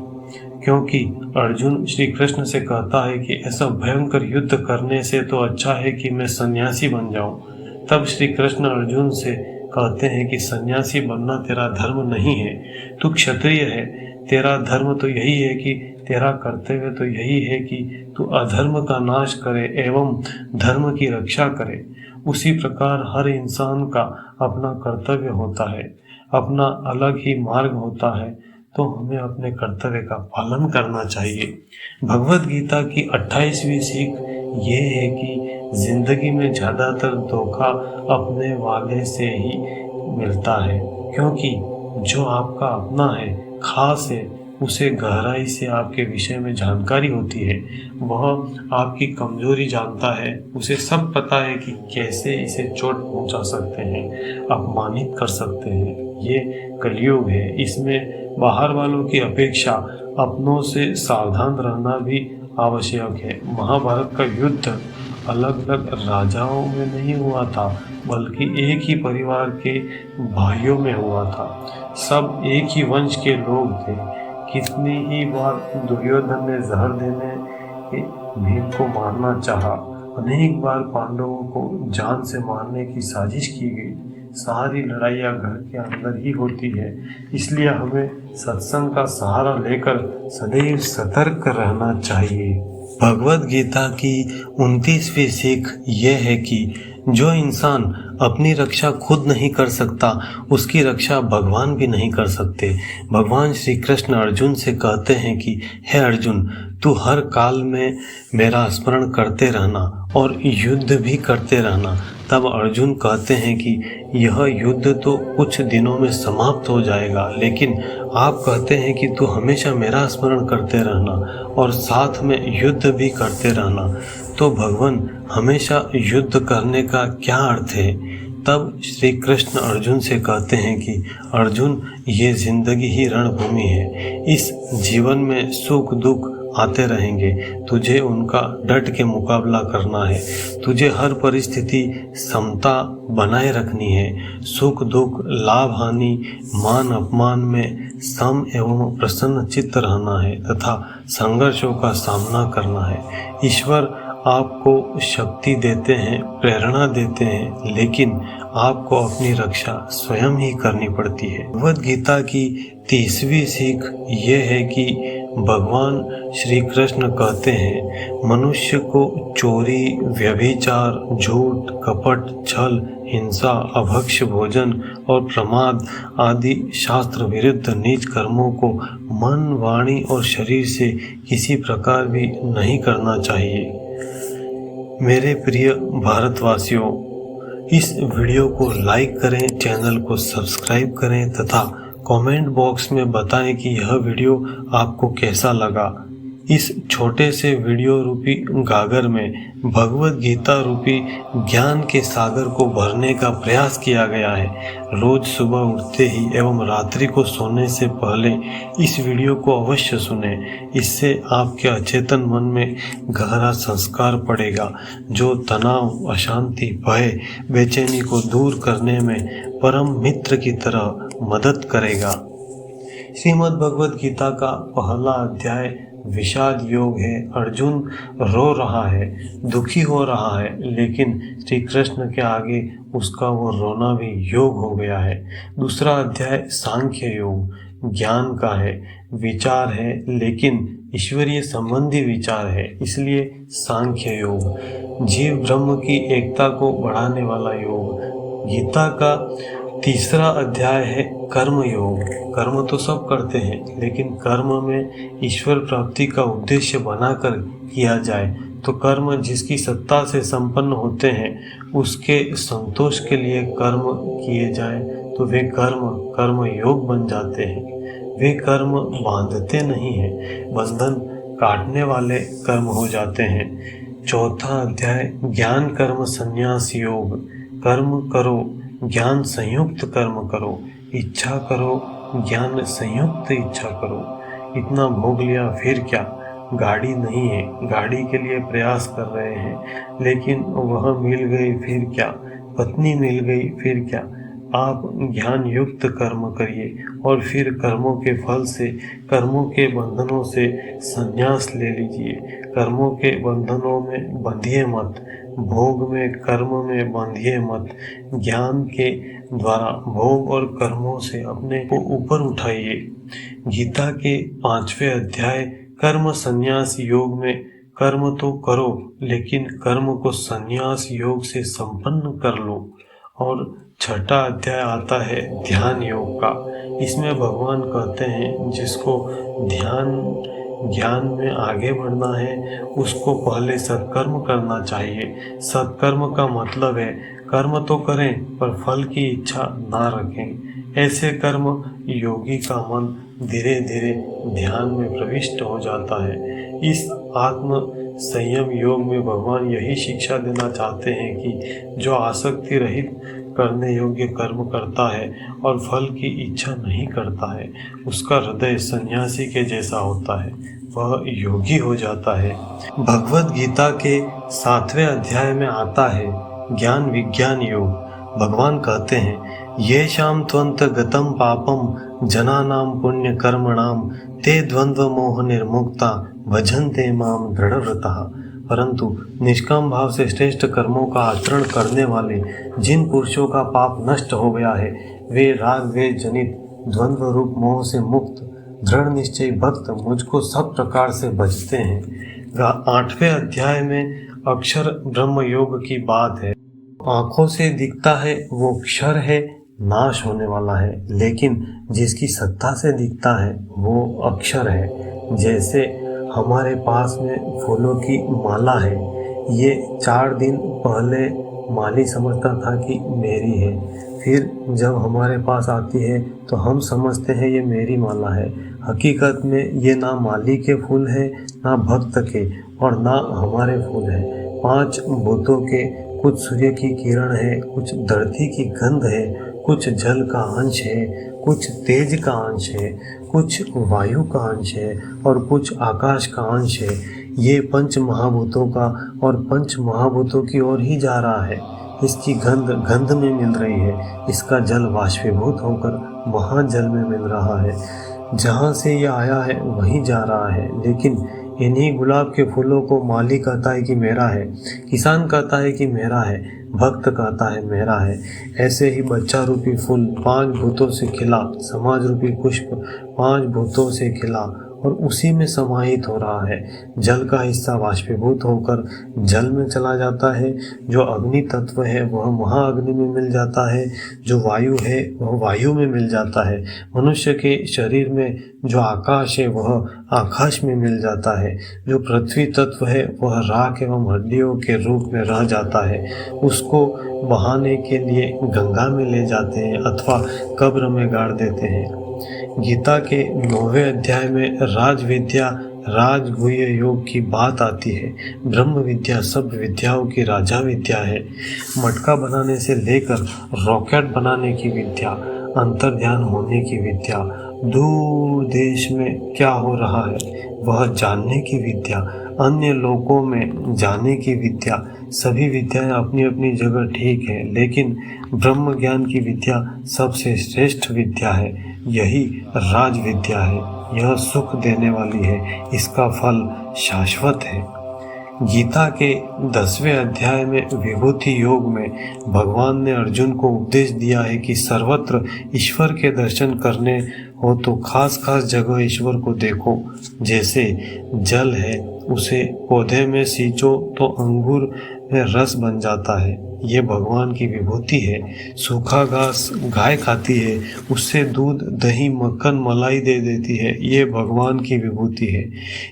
क्योंकि अर्जुन श्री कृष्ण से कहता है कि ऐसा भयंकर युद्ध करने से तो अच्छा है कि मैं सन्यासी बन जाऊं। तब श्री कृष्ण अर्जुन से कहते हैं कि सन्यासी बनना तेरा धर्म नहीं है, तू क्षत्रिय है। तेरा धर्म तो यही है कि तेरा कर्तव्य तो यही है कि तू अधर्म का नाश करे एवं धर्म की रक्षा करे। उसी प्रकार हर इंसान का अपना कर्तव्य होता है, अपना अलग ही मार्ग होता है, तो हमें अपने कर्तव्य का पालन करना चाहिए। भगवत गीता की 28वीं सीख ये है कि जिंदगी में ज़्यादातर धोखा अपने वाले से ही मिलता है, क्योंकि जो आपका अपना है, खास है, उसे गहराई से आपके विषय में जानकारी होती है। वह आपकी कमजोरी जानता है, उसे सब पता है कि कैसे इसे चोट पहुंचा सकते हैं, अपमानित कर सकते हैं। ये कलयुग है, इसमें बाहर वालों की अपेक्षा अपनों से सावधान रहना भी आवश्यक है। महाभारत का युद्ध अलग अलग राजाओं में नहीं हुआ था, बल्कि एक ही परिवार के भाइयों में हुआ था। सब एक ही वंश के लोग थे। कितनी ही बार दुर्योधन ने जहर देने भीम को मारना चाहा, अनेक बार पांडवों को जान से मारने की साजिश की गई। सारी लड़ाइयाँ घर के अंदर ही होती है, इसलिए हमें सत्संग का सहारा लेकर सदैव सतर्क रहना चाहिए। भगवत गीता की 29वीं सीख ये है कि जो इंसान अपनी रक्षा खुद नहीं कर सकता, उसकी रक्षा भगवान भी नहीं कर सकते। भगवान श्री कृष्ण अर्जुन से कहते हैं कि हे अर्जुन, तू हर काल में मेरा स्मरण करते रहना और युद्ध भी करते रहना। तब अर्जुन कहते हैं कि यह युद्ध तो कुछ दिनों में समाप्त हो जाएगा, लेकिन आप कहते हैं कि तू हमेशा मेरा स्मरण करते रहना और साथ में युद्ध भी करते रहना। तो भगवान हमेशा युद्ध करने का क्या अर्थ है? तब श्री कृष्ण अर्जुन से कहते हैं कि अर्जुन, ये जिंदगी ही रणभूमि है। इस जीवन में सुख दुख आते रहेंगे, तुझे उनका डट के मुकाबला करना है। तुझे हर परिस्थिति समता बनाए रखनी है। सुख दुख, लाभ हानि, मान अपमान में सम एवं प्रसन्न चित्त रहना है तथा संघर्षों का सामना करना है। ईश्वर आपको शक्ति देते हैं, प्रेरणा देते हैं, लेकिन आपको अपनी रक्षा स्वयं ही करनी पड़ती है। भगवद गीता की 30वीं सीख ये है कि भगवान श्री कृष्ण कहते हैं, मनुष्य को चोरी, व्यभिचार, झूठ, कपट, छल, हिंसा, अभक्ष्य भोजन और प्रमाद आदि शास्त्र विरुद्ध नीच कर्मों को मन, वाणी और शरीर से किसी प्रकार भी नहीं करना चाहिए। मेरे प्रिय भारतवासियों, इस वीडियो को लाइक करें, चैनल को सब्सक्राइब करें तथा कमेंट बॉक्स में बताएं कि यह वीडियो आपको कैसा लगा। इस छोटे से वीडियो रूपी गागर में भगवद गीता रूपी ज्ञान के सागर को भरने का प्रयास किया गया है। रोज सुबह उठते ही एवं रात्रि को सोने से पहले इस वीडियो को अवश्य सुने। इससे आपके अचेतन मन में गहरा संस्कार पड़ेगा, जो तनाव, अशांति, भय, बेचैनी को दूर करने में परम मित्र की तरह मदद करेगा। श्रीमद् भगवद गीता का पहला अध्याय विषाद योग है। अर्जुन रो रहा है, दुखी हो रहा है, लेकिन श्री कृष्ण के आगे उसका वो रोना भी योग हो गया है। दूसरा अध्याय सांख्य योग, ज्ञान का है, विचार है, लेकिन ईश्वरीय संबंधी विचार है, इसलिए सांख्य योग। जीव ब्रह्म की एकता को बढ़ाने वाला योग। गीता का तीसरा अध्याय है कर्म योग। कर्म तो सब करते हैं, लेकिन कर्म में ईश्वर प्राप्ति का उद्देश्य बनाकर किया जाए तो कर्म जिसकी सत्ता से संपन्न होते हैं उसके संतोष के लिए कर्म किए जाएं तो वे कर्म योग बन जाते हैं। वे कर्म बांधते नहीं हैं, बंधन काटने वाले कर्म हो जाते हैं। चौथा अध्याय ज्ञान कर्म संन्यास योग। कर्म करो, ज्ञान संयुक्त कर्म करो, इच्छा करो, ज्ञान संयुक्त इच्छा करो। इतना भोग लिया फिर क्या? गाड़ी नहीं है, गाड़ी के लिए प्रयास कर रहे हैं, लेकिन वह मिल गई फिर क्या? पत्नी मिल गई फिर क्या? आप ज्ञान युक्त कर्म करिए और फिर कर्मों के फल से, कर्मों के बंधनों से संन्यास ले लीजिए। कर्मों के बंधनों में बंधिए मत, भोग में, कर्म में बंधिए मत। ज्ञान के द्वारा भोग और कर्मों से अपने को ऊपर उठाइए। गीता के 5वें अध्याय कर्म संन्यास योग में कर्म तो करो, लेकिन कर्म को संन्यास योग से संपन्न कर लो। और छठा अध्याय आता है ध्यान योग का। इसमें भगवान कहते हैं, जिसको ज्ञान में आगे बढ़ना है उसको पहले सत्कर्म करना चाहिए। सत्कर्म का मतलब है कर्म तो करें पर फल की इच्छा ना रखें। ऐसे कर्म योगी का मन धीरे धीरे ध्यान में प्रविष्ट हो जाता है। इस आत्म संयम योग में भगवान यही शिक्षा देना चाहते हैं कि जो आसक्ति रहित करने योग्य कर्म करता है और फल की इच्छा नहीं करता है, उसका हृदय सन्यासी के जैसा होता है, वह योगी हो जाता है। भगवद गीता के 7वें अध्याय में आता है ज्ञान विज्ञान योग। भगवान कहते हैं, ये शाम त्वंत गतम पापम जनानाम पुण्य कर्मणाम ते द्वंद्व मोह निर्मुक्ता भजन्ते माम दृढ़व्रतः। परंतु निष्काम भाव से श्रेष्ठ कर्मों का आचरण करने वाले जिन पुरुषों का पाप नष्ट हो गया है, वे राग द्वेष जनित द्वंद्व रूप मोह से मुक्त दृढ़ निश्चयी भक्त मुझको सब प्रकार से भजते हैं। 8वें अध्याय में अक्षर ब्रह्म योग की बात है। आंखों से दिखता है वो क्षर है, नाश होने वाला है, लेकिन जिसकी सत्ता से दिखता है वो अक्षर है। जैसे हमारे पास में फूलों की माला है, ये 4 दिन पहले माली समझता था कि मेरी है, फिर जब हमारे पास आती है तो हम समझते हैं ये मेरी माला है। हकीकत में ये ना माली के फूल है, ना भक्त के, और ना हमारे फूल है। 5 भूतों के, कुछ सूर्य की किरण है, कुछ धरती की गंध है, कुछ जल का अंश है, कुछ तेज का अंश है, कुछ वायु का अंश है और कुछ आकाश का अंश है। ये पंच महाभूतों का और पंच महाभूतों की ओर ही जा रहा है। इसकी गंध गंध में मिल रही है, इसका जल वाष्पीभूत होकर महाजल में मिल रहा है। जहाँ से ये आया है वहीं जा रहा है। लेकिन इन्हीं गुलाब के फूलों को माली कहता है कि मेरा है, किसान कहता है कि मेरा है, भक्त कहता है मेरा है। ऐसे ही बच्चा रूपी फूल 5 भूतों से खिला, समाज रूपी पुष्प 5 भूतों से खिला और उसी में समाहित हो रहा है। जल का हिस्सा वाष्पीभूत होकर जल में चला जाता है, जो अग्नि तत्व है वह महाअग्नि में मिल जाता है, जो वायु है वह वायु में मिल जाता है, मनुष्य के शरीर में जो आकाश है वह आकाश में मिल जाता है, जो पृथ्वी तत्व है वह राख एवं हड्डियों के रूप में रह जाता है। उसको बहाने के लिए गंगा में ले जाते हैं अथवा कब्र में गाड़ देते हैं। गीता के 9वें अध्याय में राज विद्या राजगुह्य योग की बात आती है। ब्रह्म विद्या सब विद्याओं की राजा विद्या है। मटका बनाने से लेकर रॉकेट बनाने की विद्या, अंतर्ध्यान होने की विद्या, दूर देश में क्या हो रहा है वह जानने की विद्या, अन्य लोकों में जाने की विद्या, सभी विद्याएं अपनी अपनी जगह ठीक है, लेकिन ब्रह्म ज्ञान की विद्या सबसे श्रेष्ठ विद्या है। यही राज विद्या है। यह सुख देने वाली है, इसका फल शाश्वत है। गीता के 10वें अध्याय में विभूति योग में भगवान ने अर्जुन को उपदेश दिया है कि सर्वत्र ईश्वर के दर्शन करने हो तो खास खास जगह ईश्वर को देखो। जैसे जल है, उसे पौधे में सींचो तो अंगूर में रस बन जाता है, ये भगवान की विभूति है। सूखा घास गाय खाती है, उससे दूध दही मक्खन मलाई दे देती है, ये भगवान की विभूति है।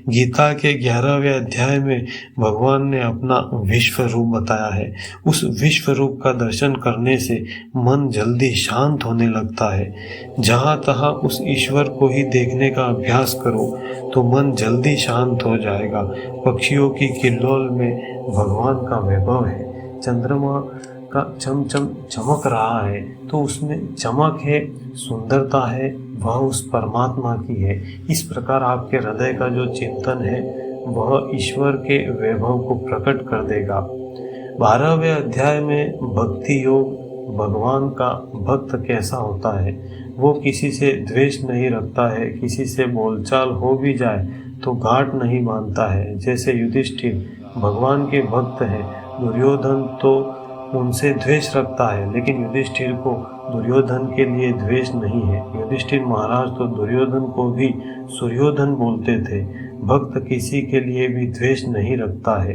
गीता के 11वें अध्याय में भगवान ने अपना विश्व रूप बताया है। उस विश्व रूप का दर्शन करने से मन जल्दी शांत होने लगता है। जहाँ तहाँ उस ईश्वर को ही देखने का अभ्यास करो तो मन जल्दी शांत हो जाएगा। पक्षियों की किल्लोल में भगवान का वैभव है। चंद्रमा का चमचम चमक रहा है तो उसमें चमक है, सुंदरता है, वह उस परमात्मा की है। इस प्रकार आपके हृदय का जो चिंतन है वह ईश्वर के वैभव को प्रकट कर देगा। 12वें अध्याय में भक्ति योग, भगवान का भक्त कैसा होता है। वो किसी से द्वेष नहीं रखता है, किसी से बोलचाल हो भी जाए तो घाट नहीं बांधता है। जैसे युधिष्ठिर भगवान के भक्त हैं, दुर्योधन तो उनसे द्वेष रखता है, लेकिन युधिष्ठिर को दुर्योधन के लिए द्वेष नहीं है। युधिष्ठिर महाराज तो दुर्योधन को भी सूर्योधन बोलते थे। भक्त किसी के लिए भी द्वेष नहीं रखता है।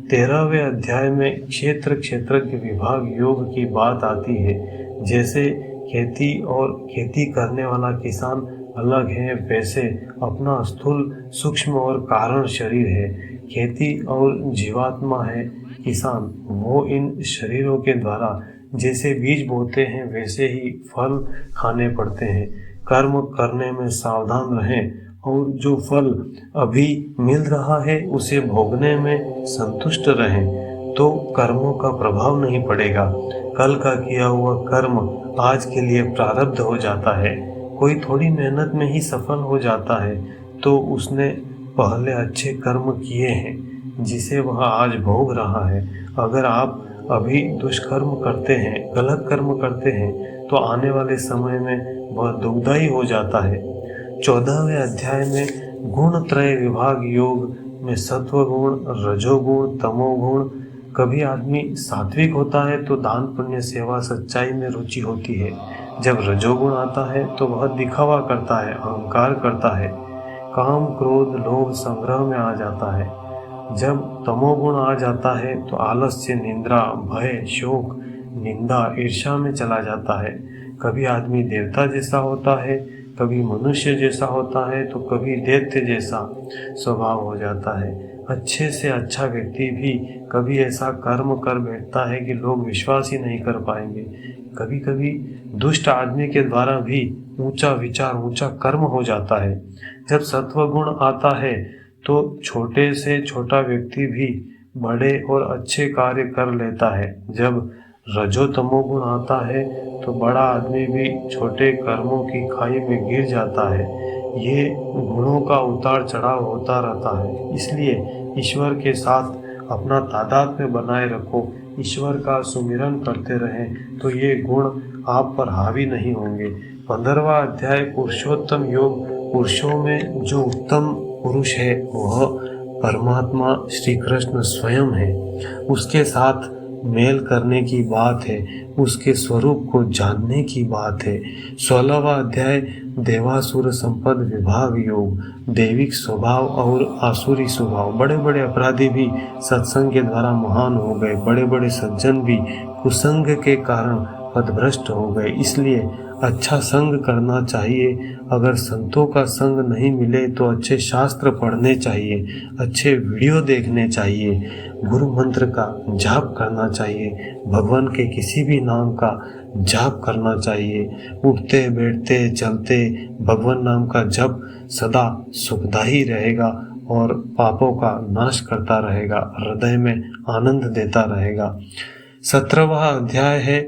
13वें अध्याय में क्षेत्र क्षेत्रज्ञ विभाग योग की बात आती है। जैसे खेती और खेती करने वाला किसान अलग है, वैसे अपना स्थूल सूक्ष्म और कारण शरीर है। खेती और जीवात्मा है किसान, वो इन शरीरों के द्वारा जैसे बीज बोते हैं वैसे ही फल खाने पड़ते हैं। कर्म करने में सावधान रहें और जो फल अभी मिल रहा है उसे भोगने में संतुष्ट रहें, तो कर्मों का प्रभाव नहीं पड़ेगा। कल का किया हुआ कर्म आज के लिए प्रारब्ध हो जाता है। कोई थोड़ी मेहनत में ही सफल हो जाता है तो उसने पहले अच्छे कर्म किए हैं जिसे वह आज भोग रहा है। अगर आप अभी दुष्कर्म करते हैं, गलत कर्म करते हैं तो आने वाले समय में वह दुखदायी हो जाता है। 14वें अध्याय में गुण त्रय विभाग योग में सत्व गुण, रजोगुण, तमोगुण। कभी आदमी सात्विक होता है तो दान पुण्य सेवा सच्चाई में रुचि होती है। जब रजोगुण आता है तो वह दिखावा करता है, अहंकार करता है, काम क्रोध लोभ संग्रह में आ जाता है। जब तमोगुण आ जाता है तो आलस्य, निंद्रा, भय, शोक, निंदा, ईर्ष्या में चला जाता है। कभी आदमी देवता जैसा होता है, कभी मनुष्य जैसा होता है तो कभी दैत्य जैसा स्वभाव हो जाता है। अच्छे से अच्छा व्यक्ति भी कभी ऐसा कर्म कर बैठता है कि लोग विश्वास ही नहीं कर पाएंगे। कभी कभी दुष्ट आदमी के द्वारा भी ऊंचा विचार, ऊंचा कर्म हो जाता है। जब सत्वगुण आता है तो छोटे से छोटा व्यक्ति भी बड़े और अच्छे कार्य कर लेता है। जब रजो तमोगुण आता है तो बड़ा आदमी भी छोटे कर्मों की खाई में गिर जाता है। ये गुणों का उतार चढ़ाव होता रहता है, इसलिए ईश्वर के साथ अपना तादात्म्य बनाए रखो। ईश्वर का सुमिरन करते रहें तो ये गुण आप पर हावी नहीं होंगे। 15वां अध्याय पुरुषोत्तम योग। पुरुषों में जो उत्तम पुरुष है वह परमात्मा श्री कृष्ण स्वयं है। उसके साथ मेल करने की बात है, उसके स्वरूप को जानने की बात है। 16वां अध्याय देवासुर संपद विभाग योग। दैविक स्वभाव और आसुरी स्वभाव। बड़े बड़े अपराधी भी सत्संग के द्वारा महान हो गए, बड़े बड़े सज्जन भी कुसंग के कारण पथभ्रष्ट हो गए। इसलिए अच्छा संग करना चाहिए। अगर संतों का संग नहीं मिले तो अच्छे शास्त्र पढ़ने चाहिए, अच्छे वीडियो देखने चाहिए, गुरु मंत्र का जाप करना चाहिए, भगवान के किसी भी नाम का जाप करना चाहिए। उठते बैठते चलते भगवान नाम का जप सदा सुखदायी रहेगा और पापों का नाश करता रहेगा, हृदय में आनंद देता रहेगा। 17वां अध्याय है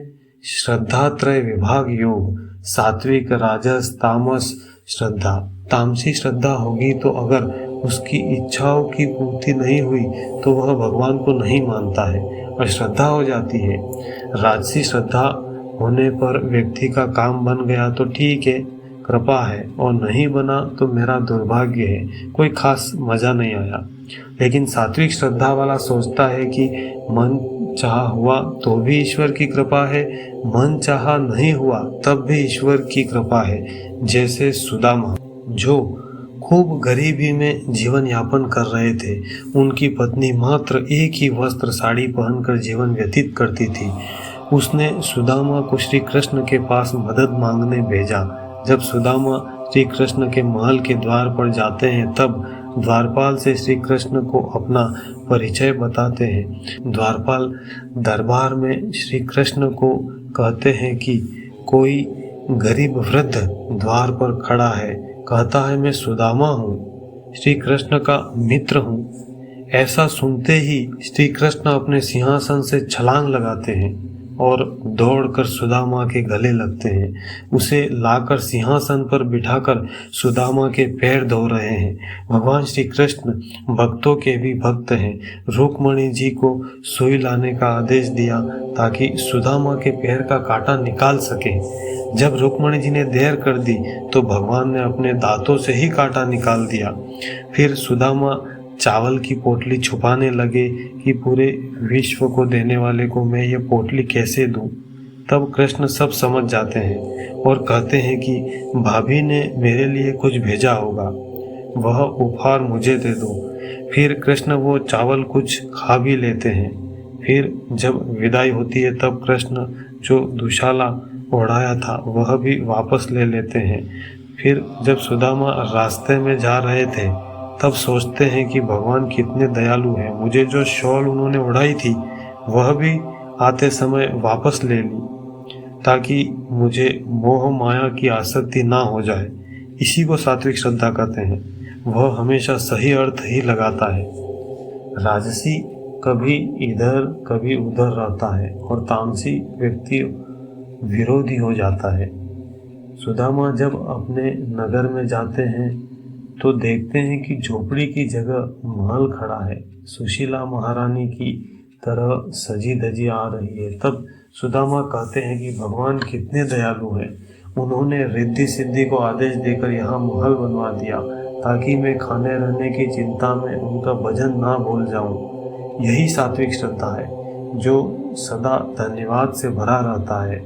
श्रद्धात्रय विभाग योग। सात्विक, राजस, तामस श्रद्धा। तामसी श्रद्धा होगी तो अगर उसकी इच्छाओं की पूर्ति नहीं हुई तो वह भगवान को नहीं मानता है, अश्रद्धा हो जाती है। राजसी श्रद्धा होने पर व्यक्ति का काम बन गया तो ठीक है, कृपा है, और नहीं बना तो मेरा दुर्भाग्य है, कोई खास मजा नहीं आया। लेकिन सात्विक श्रद्धा वाला सोचता है कि मन चाह हुआ तो भी ईश्वर की कृपा है, मन चाहा नहीं हुआ तब भी ईश्वर की कृपा है। जैसे सुदामा जो खूब गरीबी में जीवन यापन कर रहे थे, उनकी पत्नी मात्र एक ही वस्त्र साड़ी पहनकर जीवन व्यतीत करती थी। उसने सुदामा को श्री कृष्ण के पास मदद मांगने भेजा। जब सुदामा श्री कृष्ण के महल के द्वार पर जाते हैं तब द्वारपाल से श्री कृष्ण को अपना परिचय बताते हैं। द्वारपाल दरबार में श्री कृष्ण को कहते हैं कि कोई गरीब वृद्ध द्वार पर खड़ा है, कहता है मैं सुदामा हूँ, श्री कृष्ण का मित्र हूँ। ऐसा सुनते ही श्री कृष्ण अपने सिंहासन से छलांग लगाते हैं और दौड़कर सुदामा के गले लगते हैं। उसे लाकर सिंहासन पर बिठाकर सुदामा के पैर धो रहे हैं। भगवान श्री कृष्ण भक्तों के भी भक्त हैं। रुक्मणी जी को सुई लाने का आदेश दिया ताकि सुदामा के पैर का कांटा निकाल सके। जब रुक्मणी जी ने देर कर दी तो भगवान ने अपने दांतों से ही कांटा निकाल दिया। फिर सुदामा चावल की पोटली छुपाने लगे कि पूरे विश्व को देने वाले को मैं ये पोटली कैसे दूं। तब कृष्ण सब समझ जाते हैं और कहते हैं कि भाभी ने मेरे लिए कुछ भेजा होगा, वह उपहार मुझे दे दो। फिर कृष्ण वो चावल कुछ खा भी लेते हैं। फिर जब विदाई होती है तब कृष्ण जो दुशाला ओढ़ाया था वह भी वापस ले लेते हैं। फिर जब सुदामा रास्ते में जा रहे थे तब सोचते हैं कि भगवान कितने दयालु हैं, मुझे जो शॉल उन्होंने उड़ाई थी वह भी आते समय वापस ले ली ताकि मुझे मोह माया की आसक्ति ना हो जाए। इसी को सात्विक श्रद्धा कहते हैं। वह हमेशा सही अर्थ ही लगाता है। राजसी कभी इधर कभी उधर रहता है और तामसी व्यक्ति विरोधी हो जाता है। सुदामा जब अपने नगर में जाते हैं तो देखते हैं कि झोपड़ी की जगह महल खड़ा है, सुशीला महारानी की तरह सजी धजी आ रही है। तब सुदामा कहते हैं कि भगवान कितने दयालु हैं, उन्होंने रिद्धि सिद्धि को आदेश देकर यहाँ महल बनवा दिया ताकि मैं खाने रहने की चिंता में उनका भजन ना भूल जाऊं। यही सात्विक श्रद्धा है जो सदा धन्यवाद से भरा रहता है।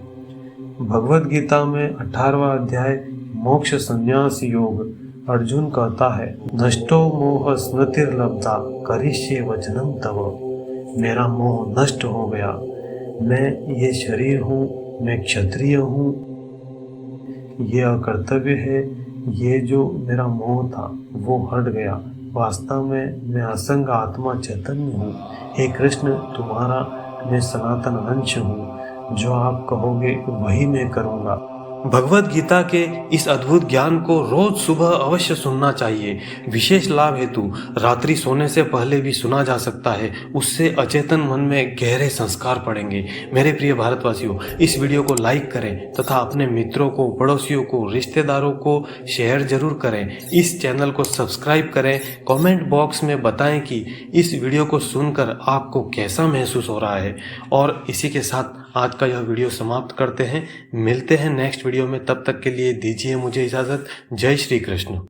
भगवद गीता में 18वां अध्याय मोक्ष संन्यास योग। अर्जुन कहता है नष्टो मोह स्मृतिर्लब्धा करिष्ये वचनम तव। मेरा मोह नष्ट हो गया, मैं ये शरीर हूँ, मैं क्षत्रिय हूँ, ये अकर्तव्य है, ये जो मेरा मोह था वो हट गया। वास्तव में मैं असंग आत्मा चैतन्य हूँ। हे कृष्ण, तुम्हारा मैं सनातन अंश हूँ, जो आप कहोगे वही मैं करूँगा। भगवत गीता के इस अद्भुत ज्ञान को रोज सुबह अवश्य सुनना चाहिए। विशेष लाभ हेतु रात्रि सोने से पहले भी सुना जा सकता है। उससे अचेतन मन में गहरे संस्कार पड़ेंगे। मेरे प्रिय भारतवासियों, इस वीडियो को लाइक करें तथा अपने मित्रों को, पड़ोसियों को, रिश्तेदारों को शेयर जरूर करें। इस चैनल को सब्सक्राइब करें। कमेंट बॉक्स में बताएं कि इस वीडियो को सुनकर आपको कैसा महसूस हो रहा है। और इसी के साथ आज का यह वीडियो समाप्त करते हैं। मिलते हैं नेक्स्ट वीडियो में, तब तक के लिए दीजिए मुझे इजाज़त। जय श्री कृष्ण।